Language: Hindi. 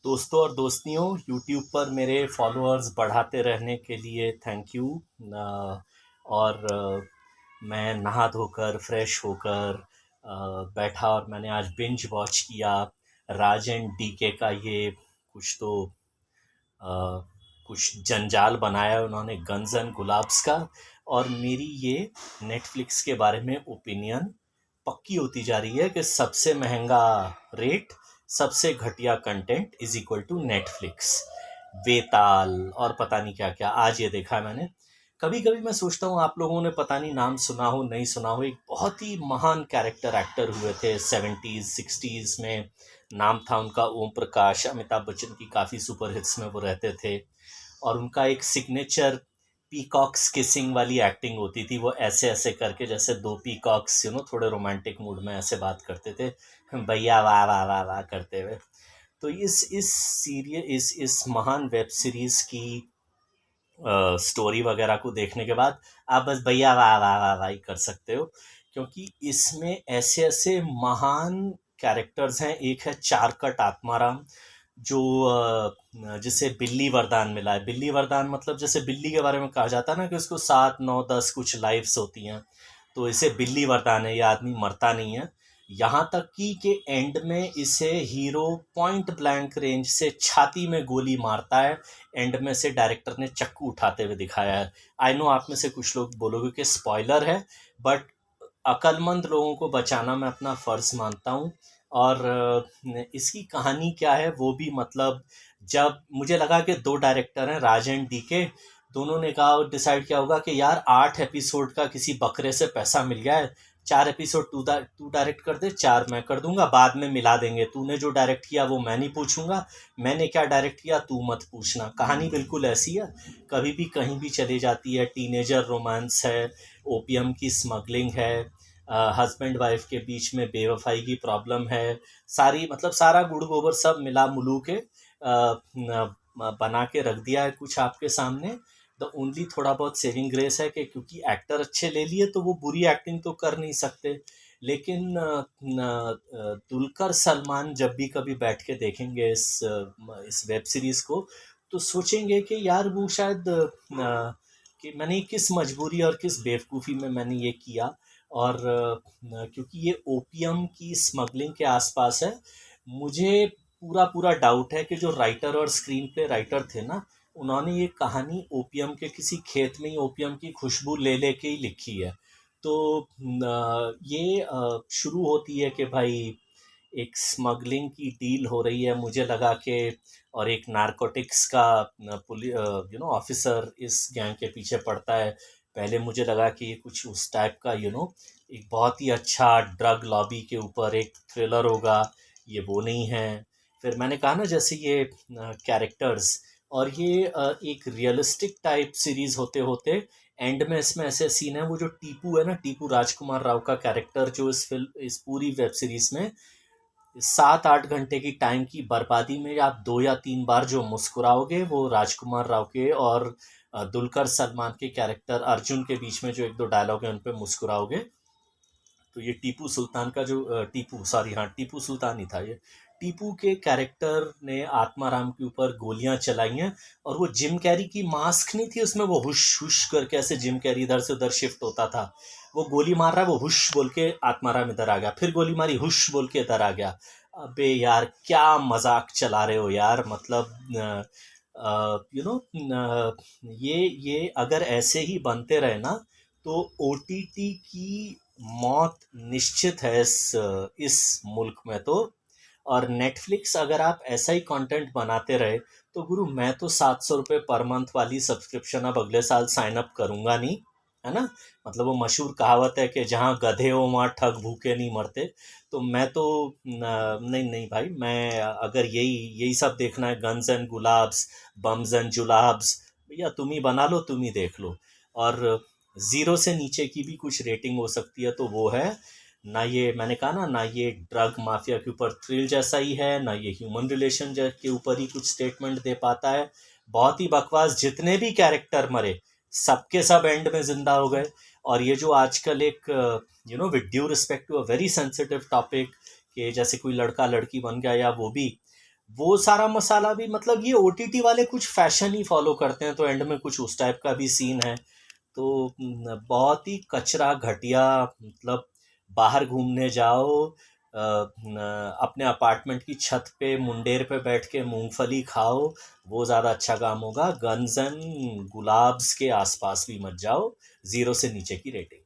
दोस्तों और दोस्तियों, यूट्यूब पर मेरे फॉलोअर्स बढ़ाते रहने के लिए थैंक यू। और मैं नहा धोकर फ्रेश होकर बैठा और मैंने आज बिंज वॉच किया राज एंड डीके का। ये कुछ तो अ, कुछ जंजाल बनाया है उन्होंने गन्स एंड गुलाब्स का। और मेरी ये नेटफ्लिक्स के बारे में ओपिनियन पक्की होती जा रही है कि सबसे महंगा रेट, सबसे घटिया content is equal to Netflix. Betaal और पता नहीं क्या क्या आज ये देखा है मैंने। कभी कभी मैं सोचता हूँ आप लोगों ने पता नहीं नाम सुना हो नहीं सुना हो, एक बहुत ही महान कैरेक्टर एक्टर हुए थे 70s 60s में। नाम था उनका ओम प्रकाश। अमिताभ बच्चन की काफ़ी सुपर हिट्स में वो रहते थे। और उनका एक सिग्नेचर पीकॉक्स किसिंग वाली एक्टिंग होती थी। वो ऐसे ऐसे करके जैसे दो पीकॉक्स थोड़े रोमांटिक मूड में ऐसे बात करते थे, भैया वाह वाह वाह वाह करते हुए। तो इस महान वेब सीरीज की स्टोरी वगैरह को देखने के बाद आप बस भैया वाह वाह वाह वाह ही कर सकते हो, क्योंकि इसमें ऐसे ऐसे महान कैरेक्टर्स हैं। एक है चारकट आत्माराम, जो जिसे बिल्ली वरदान मिला है। बिल्ली वरदान मतलब जैसे बिल्ली के बारे में कहा जाता है ना कि उसको 7 9 10 कुछ लाइफ्स होती हैं, तो इसे बिल्ली वरदान है, ये आदमी मरता नहीं है। यहाँ तक कि एंड में इसे हीरो पॉइंट ब्लैंक रेंज से छाती में गोली मारता है। एंड में से डायरेक्टर ने चक्कू उठाते हुए दिखाया है। आई नो आप में से कुछ लोग बोलोगे कि स्पॉइलर है, बट अक्लमंद लोगों को बचाना मैं अपना फ़र्ज़ मानता हूँ। और इसकी कहानी क्या है वो भी, मतलब जब मुझे लगा कि दो डायरेक्टर हैं राज एंड डी के, दोनों ने कहा डिसाइड किया होगा कि यार 8 एपिसोड का किसी बकरे से पैसा मिल गया है, 4 एपिसोड तू डायरेक्ट कर दे, 4 मैं कर दूंगा, बाद में मिला देंगे। तूने जो डायरेक्ट किया वो मैं नहीं पूछूंगा, मैंने क्या डायरेक्ट किया तू मत पूछना। कहानी बिल्कुल ऐसी है, कभी भी कहीं भी चली जाती है। टीनेजर रोमांस है, ओपियम की स्मगलिंग है, हस्बैंड वाइफ के बीच में बेवफाई की प्रॉब्लम है। सारी मतलब सारा गुड़ गोबर सब मिला मुलू के बना के रख दिया है कुछ आपके सामने। द ओनली थोड़ा बहुत सेविंग ग्रेस है कि क्योंकि एक्टर अच्छे ले लिए तो वो बुरी एक्टिंग तो कर नहीं सकते। लेकिन दुलकर सलमान जब भी कभी बैठ के देखेंगे इस वेब सीरीज को, तो सोचेंगे कि यार वो शायद कि मैंने किस मजबूरी और किस बेवकूफ़ी में मैंने ये किया। और क्योंकि ये ओपियम की स्मगलिंग के आसपास है, मुझे पूरा पूरा डाउट है कि जो राइटर और स्क्रीन प्ले राइटर थे ना, उन्होंने ये कहानी ओपियम के किसी खेत में ही ओपियम की खुशबू ले लेके ही लिखी है। तो ये शुरू होती है कि भाई एक स्मगलिंग की डील हो रही है, मुझे लगा कि, और एक नारकोटिक्स का ऑफिसर इस गैंग के पीछे पड़ता है। पहले मुझे लगा कि ये कुछ उस टाइप का एक बहुत ही अच्छा ड्रग लॉबी के ऊपर एक थ्रिलर होगा, ये वो नहीं है। फिर मैंने कहा ना जैसे ये कैरेक्टर्स और ये एक रियलिस्टिक टाइप सीरीज होते होते एंड में इसमें ऐसे सीन है, वो जो टीपू है ना, टीपू राजकुमार राव का कैरेक्टर जो इस पूरी वेब सीरीज में 7 8 घंटे की टाइम की बर्बादी में आप 2 या 3 बार जो मुस्कुराओगे वो राजकुमार राव के और दुलकर सलमान के कैरेक्टर अर्जुन के बीच में जो एक दो डायलॉग है उन पे मुस्कुराओगे। तो ये टीपू सुल्तान का जो टीपू सॉरी हाँ टीपू सुल्तान ही था ये। टीपू के कैरेक्टर ने आत्माराम के ऊपर गोलियां चलाई हैं। और वो जिम कैरी की मास्क नहीं थी उसमें, वो हुश हुश करके ऐसे जिम कैरी इधर से उधर शिफ्ट होता था। वो गोली मार रहा है, वो हुश बोल के आत्माराम इधर आ गया, फिर गोली मारी हुश बोल के इधर आ गया। अबे यार क्या मजाक चला रहे हो यार, मतलब यू नो ये अगर ऐसे ही बनते रहे ना तो ओटीटी की मौत निश्चित है इस मुल्क में तो। और नेटफ्लिक्स अगर आप ऐसा ही कंटेंट बनाते रहे तो गुरु मैं तो 700 रुपये पर मंथ वाली सब्सक्रिप्शन अब अगले साल साइन अप करूँगा नहीं, है ना। मतलब वो मशहूर कहावत है कि जहाँ गधे हो वहाँ ठग भूखे नहीं मरते। तो मैं तो नहीं नहीं भाई, मैं अगर यही यही सब देखना है, गन्स एंड गुलाब्स, बम्स एंड जुलाब्स, भैया तुम ही बना लो, तुम ही देख लो। और ज़ीरो से नीचे की भी कुछ रेटिंग हो सकती है तो वो है ना। ये मैंने कहा ना, ना ये ड्रग माफिया के ऊपर थ्रिल जैसा ही है, ना ये ह्यूमन रिलेशन के ऊपर ही कुछ स्टेटमेंट दे पाता है। बहुत ही बकवास, जितने भी कैरेक्टर मरे सबके सब एंड में जिंदा हो गए। और ये जो आजकल एक with due respect to a very sensitive topic, कि जैसे कोई लड़का लड़की बन गया या वो भी वो सारा मसाला भी, मतलब ये ओटीटी वाले कुछ फैशन ही फॉलो करते हैं, तो एंड में कुछ उस टाइप का भी सीन है। तो बहुत ही कचरा घटिया, मतलब बाहर घूमने जाओ, अपने अपार्टमेंट की छत पे मुंडेर पे बैठ के मूंगफली खाओ, वो ज़्यादा अच्छा काम होगा। गन्स एंड गुलाब्स के आसपास भी मत जाओ। 0 से नीचे की रेटिंग।